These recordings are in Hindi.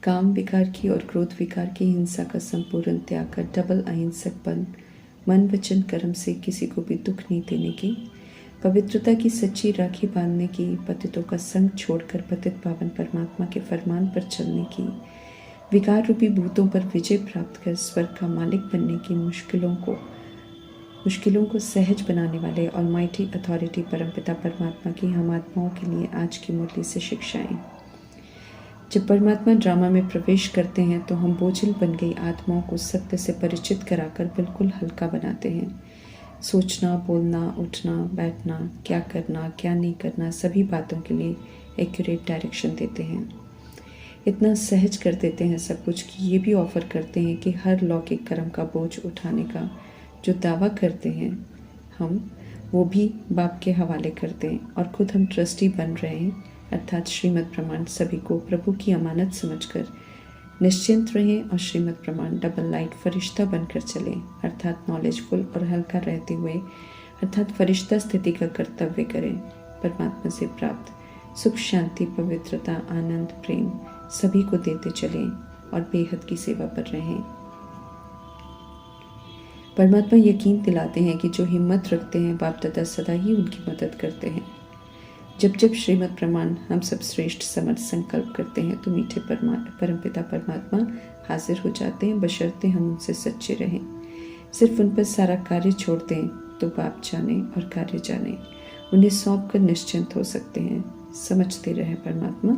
काम विकार की और क्रोध विकार की हिंसा का संपूर्ण त्याग कर डबल अहिंसक बन मन वचन कर्म से किसी को भी दुख नहीं देने की, पवित्रता की सच्ची राखी बांधने की, पतितों का संग छोड़कर पतित पावन परमात्मा के फरमान पर चलने की, विकार रूपी भूतों पर विजय प्राप्त कर स्वर्ग का मालिक बनने की, मुश्किलों को सहज बनाने वाले ऑलमाइटी अथॉरिटी परमपिता परमात्मा की हम आत्माओं के लिए आज की मुरली से शिक्षाएं। जब परमात्मा ड्रामा में प्रवेश करते हैं तो हम बोझिल बन गई आत्माओं को सत्य से परिचित कराकर बिल्कुल हल्का बनाते हैं। सोचना, बोलना, उठना, बैठना, क्या करना, क्या नहीं करना, सभी बातों के लिए एक्यूरेट डायरेक्शन देते हैं। इतना सहज कर देते हैं सब कुछ कि ये भी ऑफर करते हैं कि हर लौकिक कर्म का बोझ उठाने का जो दावा करते हैं हम, वो भी बाप के हवाले करते हैं और खुद हम ट्रस्टी बन रहे हैं, अर्थात श्रीमद् प्रमाण सभी को प्रभु की अमानत समझकर निश्चिंत रहें और श्रीमद् प्रमाण डबल लाइट फरिश्ता बनकर चलें, अर्थात नॉलेजफुल और हल्का रहते हुए, अर्थात फरिश्ता स्थिति का कर्तव्य करें। परमात्मा से प्राप्त सुख, शांति, पवित्रता, आनंद, प्रेम सभी को देते चलें और बेहद की सेवा पर रहें। परमात्मा यकीन दिलाते हैं कि जो हिम्मत रखते हैं बाप दादा सदा ही उनकी मदद करते हैं। जब जब श्रीमद् प्रमाण हम सब श्रेष्ठ समर्थ संकल्प करते हैं तो मीठे परमपिता परमात्मा हाजिर हो जाते हैं, बशर्ते हम उनसे सच्चे रहें। सिर्फ उन पर सारा कार्य छोड़ दें तो बाप जाने और कार्य जाने, उन्हें सौंप कर निश्चिंत हो सकते हैं। समझते रहें परमात्मा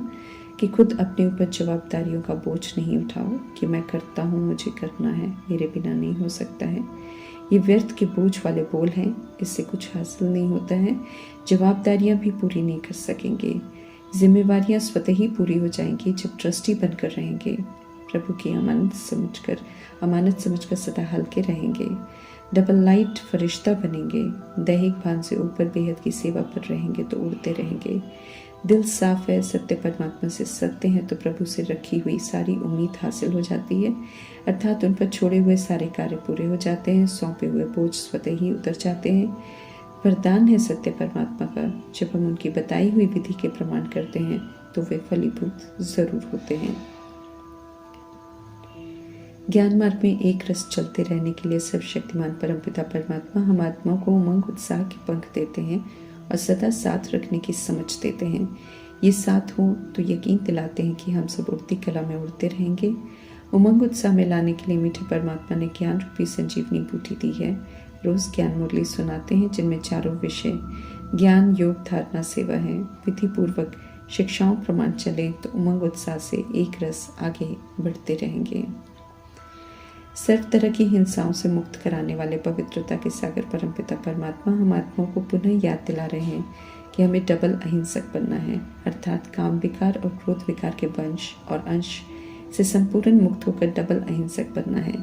कि खुद अपने ऊपर जवाबदारियों का बोझ नहीं उठाओ कि मैं करता हूँ, मुझे करना है, मेरे बिना नहीं हो सकता है। ये व्यर्थ के बोझ वाले बोल हैं, इससे कुछ हासिल नहीं होता है। जवाबदारियां भी पूरी नहीं कर सकेंगे। जिम्मेवारियां स्वतः ही पूरी हो जाएंगी जब ट्रस्टी बनकर रहेंगे। प्रभु की अमानत समझकर सदा हल्के रहेंगे। डबल लाइट फरिश्ता बनेंगे। दैहिक भान से ऊपर बेहद की सेवा पर रहेंगे तो उड़ते रहेंगे। दिल साफ है, सत्य परमात्मा से सत्य है तो प्रभु से रखी हुई सारी उम्मीद हासिल हो जाती है, अर्थात उन पर छोड़े हुए सारे कार्य पूरे हो जाते हैं। सौंपे हुए बोझ स्वतः ही उतर जाते हैं। वरदान है सत्य परमात्मा का, जब हम उनकी बताई हुई विधि के प्रमाण करते हैं तो वे फलीभूत जरूर होते हैं। ज्ञान मार्ग में एक रस चलते रहने के लिए सर्वशक्तिमान परमपिता परमात्मा हम आत्माओं को उमंग उत्साह के पंख देते हैं और सदा साथ रखने की समझ देते हैं। ये साथ हो तो यकीन दिलाते हैं कि हम सब उड़ती कला में उड़ते रहेंगे। उमंग उत्साह में लाने के लिए मीठे परमात्मा ने ज्ञान रूपी संजीवनी बूटी दी है। रोज ज्ञान मुरली सुनाते हैं जिनमें चारों विषय ज्ञान, योग, धारणा, सेवा है। विधि पूर्वक शिक्षाओं प्रमाण चले तो उमंग उत्साह से एक रस आगे बढ़ते रहेंगे। सर्व तरह की हिंसाओं से मुक्त कराने वाले पवित्रता के सागर परमपिता परमात्मा हम आत्माओं को पुनः याद दिला रहे हैं कि हमें डबल अहिंसक बनना है, अर्थात काम विकार और क्रोध विकार के वंश और अंश से संपूर्ण मुक्त होकर डबल अहिंसक बनना है।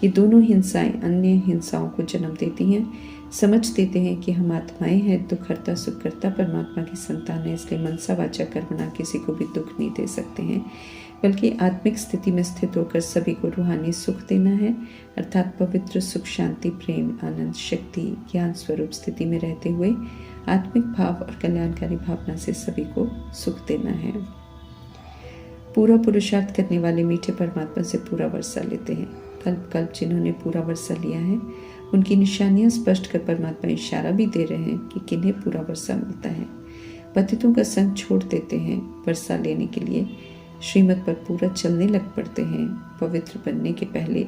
ये दोनों हिंसाएं अन्य हिंसाओं को जन्म देती हैं। समझ देते हैं कि हम आत्माएं हैं, दुख हरता सुख करता परमात्मा की संतान है, इसलिए मनसा वाचा कर्मणा किसी को भी दुख नहीं दे सकते हैं, बल्कि आत्मिक स्थिति में स्थित होकर सभी को रूहानी सुख देना है, अर्थात पवित्र सुख, शांति, प्रेम, आनंद, शक्ति, ज्ञान स्वरूप स्थिति में रहते हुए आत्मिक भाव और कल्याणकारी भावना से सभी को सुख देना है। पूरा पुरुषार्थ करने वाले मीठे परमात्मा से पूरा वर्षा लेते हैं। कल्प कल्प जिन्होंने पूरा वर्षा लिया है उनकी निशानियां स्पष्ट कर परमात्मा इशारा भी दे रहे हैं कि किन्हें पूरा वर्षा मिलता है। पतितों का संग छोड़ देते हैं, वर्षा लेने के लिए श्रीमत पर पूरा चलने लग पड़ते हैं। पवित्र बनने के पहले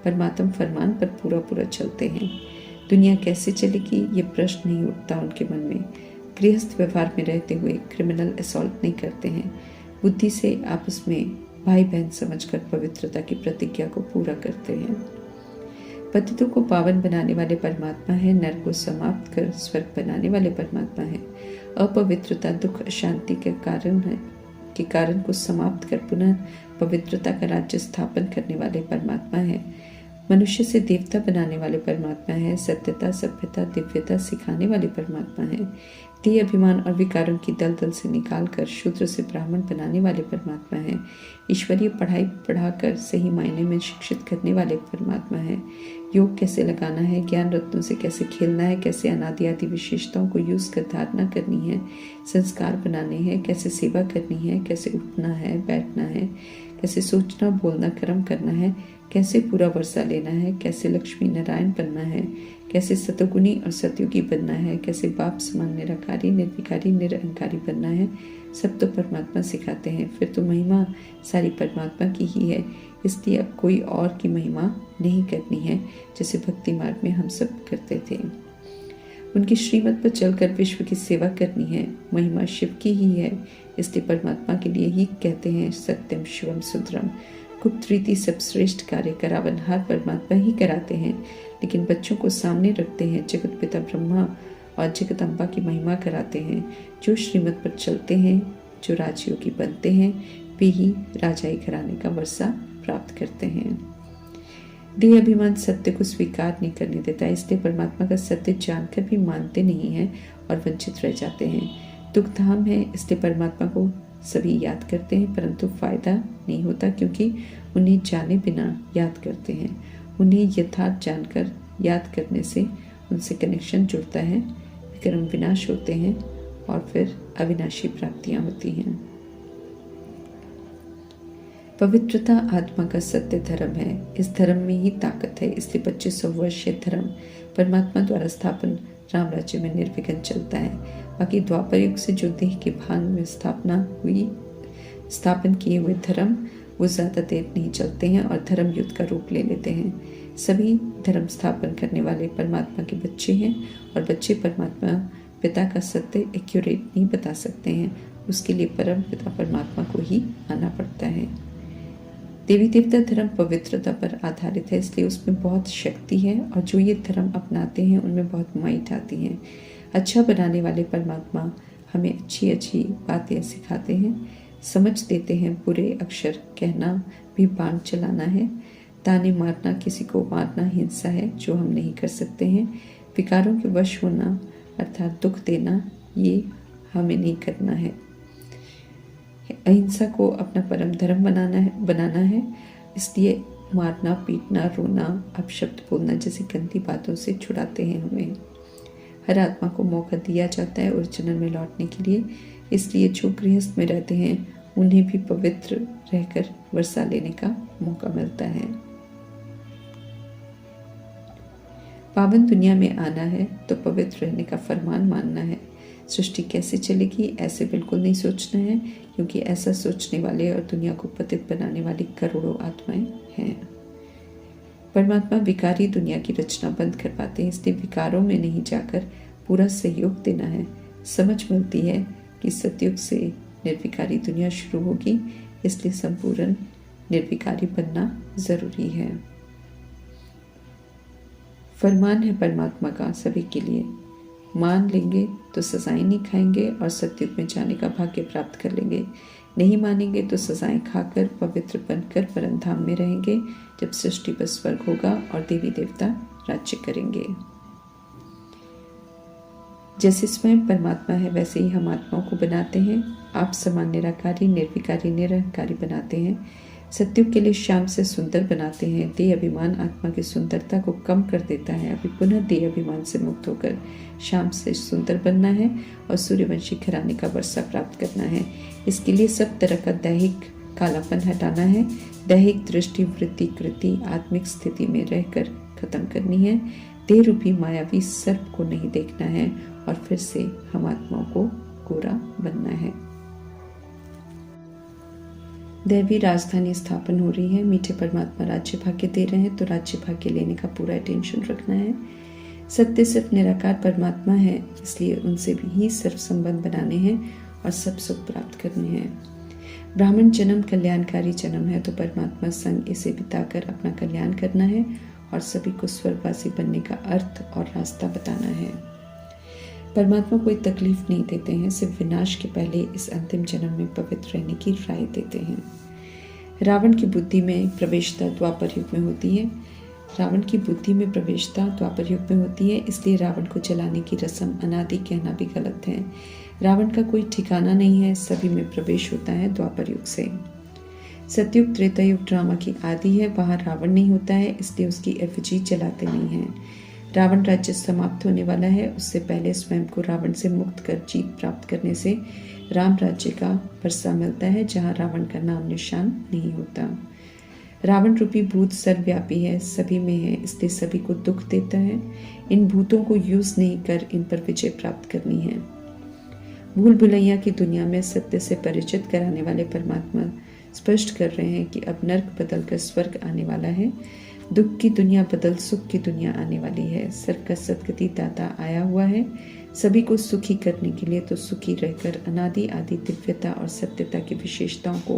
परमात्मा फरमान पर पूरा चलते हैं। दुनिया कैसे चलेगी ये प्रश्न नहीं उठता उनके मन में। गृहस्थ व्यवहार में रहते हुए क्रिमिनल असॉल्ट नहीं करते हैं। बुद्धि से आपस में भाई बहन समझकर पवित्रता की प्रतिज्ञा को पूरा करते हैं। पतितों को पावन बनाने वाले परमात्मा है, नर को समाप्त कर स्वर्ग बनाने वाले परमात्मा है। अपवित्रता, दुख, अशांति के कारण को समाप्त कर पुनः पवित्रता का राज्य स्थापन करने वाले परमात्मा है। मनुष्य से देवता बनाने वाले परमात्मा है। सत्यता, सभ्यता, दिव्यता सिखाने वाले परमात्मा है। देह, अभिमान और विकारों की दलदल से निकालकर शूद्र से ब्राह्मण बनाने वाले परमात्मा है। ईश्वरीय पढ़ाई पढ़ाकर सही मायने में शिक्षित करने वाले परमात्मा है। योग कैसे लगाना है, ज्ञान रत्नों से कैसे खेलना है, कैसे अनादि आदि विशेषताओं को यूज कर धारणा करनी है, संस्कार बनाने हैं, कैसे सेवा करनी है, कैसे उठना है, बैठना है, कैसे सोचना, बोलना, कर्म करना है, कैसे पूरा वर्षा लेना है, कैसे लक्ष्मी नारायण बनना है, कैसे सतगुणी और सतयुगी बनना है, कैसे बाप समान निराकारी, निर्विकारी, निरअहंकारी बनना है, सब तो परमात्मा सिखाते हैं। फिर तो महिमा सारी परमात्मा की ही है, इसलिए अब कोई और की महिमा नहीं करनी है, जैसे भक्ति मार्ग में हम सब करते थे। उनकी श्रीमत पर चलकर विश्व की सेवा करनी है। महिमा शिव की ही है, इसलिए परमात्मा के लिए ही कहते हैं सत्यम शिवम सुंदरम। गुप्त रीति सब श्रेष्ठ कार्य करावनहार परमात्मा ही कराते हैं, लेकिन बच्चों को सामने रखते हैं जगत पिता ब्रह्मा और जगत अम्बा की महिमा कराते हैं। जो श्रीमत पर चलते हैं, जो राजयोगी बनते हैं, वे ही राजाई घराने का वर्षा प्राप्त करते हैं। देह अभिमान सत्य को स्वीकार नहीं करने देता, इसलिए परमात्मा का सत्य जानकर भी मानते नहीं हैं और वंचित रह जाते हैं। दुख धाम है, इसलिए परमात्मा को सभी याद करते हैं, परंतु फायदा नहीं होता, क्योंकि उन्हें जाने बिना याद करते हैं। उन्हें यथार्थ जानकर याद करने से उनसे कनेक्शन जुड़ता है, विक्रम विनाश होते हैं और फिर अविनाशी प्राप्तियां होती हैं। पवित्रता आत्मा का सत्य धर्म है। इस धर्म में ही ताकत है, इसलिए 2500 वर्षीय धर्म परमात्मा द्वारा स्थापन राम राज्य में निर्विघ्न चलता है। बाकी द्वापर युग से जो देह के भान में स्थापन किए हुए धर्म वो ज़्यादा देर नहीं चलते हैं और धर्म युद्ध का रूप ले लेते हैं। सभी धर्म स्थापन करने वाले परमात्मा के बच्चे हैं और बच्चे परमात्मा पिता का सत्य एक्यूरेट नहीं बता सकते हैं, उसके लिए परम पिता परमात्मा को ही आना पड़ता है। देवी देवता धर्म पवित्रता पर आधारित है, इसलिए उसमें बहुत शक्ति है और जो ये धर्म अपनाते हैं उनमें बहुत माइट आती है। अच्छा बनाने वाले परमात्मा हमें अच्छी अच्छी बातें सिखाते हैं, समझ देते हैं। बुरे अक्षर कहना भी बाण चलाना है, ताने मारना, किसी को मारना हिंसा है जो हम नहीं कर सकते हैं। विकारों के वश होना अर्थात दुख देना, ये हमें नहीं करना है। अहिंसा को अपना परम धर्म बनाना है, इसलिए मारना, पीटना, रोना, अपशब्द बोलना जैसी गंदी बातों से छुड़ाते हैं हमें। हर आत्मा को मौका दिया जाता है ओरिजिनल में लौटने के लिए, इसलिए जो गृहस्थ में रहते हैं उन्हें भी पवित्र रहकर वर्षा लेने का मौका मिलता है। पावन दुनिया में आना है तो पवित्र रहने का फरमान मानना है। सृष्टि कैसे चलेगी ऐसे बिल्कुल नहीं सोचना है, क्योंकि ऐसा सोचने वाले और दुनिया को पतित बनाने वाली करोड़ों आत्माएं हैं। परमात्मा विकारी दुनिया की रचना बंद करवाते हैं, इसलिए विकारों में नहीं जाकर पूरा सहयोग देना है। समझ मिलती है कि सतयुग से निर्विकारी दुनिया शुरू होगी, इसलिए संपूर्ण निर्विकारी बनना जरूरी है। फरमान है परमात्मा का सभी के लिए, मान लेंगे तो सजाएं नहीं खाएंगे और सतयुग में जाने का भाग्य प्राप्त कर लेंगे। नहीं मानेंगे तो सजाएं खाकर पवित्र बनकर परम धाम में रहेंगे, जब सृष्टि पर स्वर्ग होगा और देवी देवता राज्य करेंगे। जैसे स्वयं परमात्मा है वैसे ही हम आत्माओं को बनाते हैं। आप समान निराकारी, निर्विकारी, निरअहंकारी बनाते हैं। सतयुग के लिए श्याम से सुंदर बनाते हैं। देह अभिमान आत्मा की सुंदरता को कम कर देता है। अभी पुनः देह अभिमान से मुक्त होकर श्याम से सुंदर बनना है और सूर्यवंशी घराने का वर्षा प्राप्त करना है। इसके लिए सब तरह का दैहिक कालापन हटाना है। दैहिक दृष्टि, वृत्ति, कृति आत्मिक स्थिति में रहकर खत्म करनी है। देह रूपी मायावी सर्प को नहीं देखना है और फिर से हम आत्माओं को गोरा बनना है। दैवी राजधानी स्थापन हो रही है। मीठे परमात्मा राज्य भाग्य दे रहे हैं, तो राज्य भाग्य लेने का पूरा अटेंशन रखना है। सत्य सिर्फ निराकार परमात्मा है, इसलिए उनसे भी ही सिर्फ संबंध बनाने हैं और सब सुख प्राप्त करने हैं। ब्राह्मण जन्म कल्याणकारी जन्म है, तो परमात्मा संग इसे बिताकर अपना कल्याण करना है और सभी को स्वर्गवासी बनने का अर्थ और रास्ता बताना है। परमात्मा कोई तकलीफ नहीं देते हैं, सिर्फ विनाश के पहले इस अंतिम जन्म में पवित्र रहने की राय देते हैं। रावण की बुद्धि में प्रवेशता द्वापर युग में होती है। रावण की बुद्धि में प्रवेशता द्वापर युग में होती है, इसलिए रावण को जलाने की रस्म अनादि कहना भी गलत है। रावण का कोई ठिकाना नहीं है, सभी में प्रवेश होता है द्वापर युग से। सतयुग त्रेता युग ड्रामा की आदि है, वहाँ रावण नहीं होता है, इसलिए उसकी एफिजी जलाते नहीं हैं। रावण राज्य समाप्त होने वाला है, उससे पहले स्वयं को रावण से मुक्त कर जीत प्राप्त करने से राम राज्य का वर्षा मिलता है, जहाँ रावण का नाम निशान नहीं होता। रावण रूपी भूत सर्वव्यापी है, सभी में है, इसलिए सभी को दुख देता है। इन भूतों को यूज नहीं कर इन पर विजय प्राप्त करनी है। भूल भुलैया की दुनिया में सत्य से परिचित कराने वाले परमात्मा स्पष्ट कर रहे हैं कि अब नर्क बदलकर स्वर्ग आने वाला है, दुख की दुनिया बदल सुख की दुनिया आने वाली है। सर्व का सदगति दाता आया हुआ है, सभी को सुखी करने के लिए, तो सुखी रहकर अनादि आदि दिव्यता और सत्यता की विशेषताओं को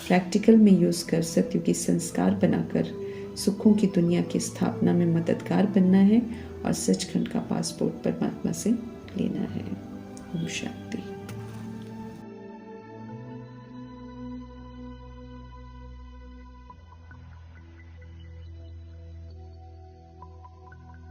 प्रैक्टिकल में यूज कर सत्युगी संस्कार बनाकर सुखों की दुनिया की स्थापना में मददगार बनना है और सचखंड का पासपोर्ट परमात्मा से लेना है। ओम शांति।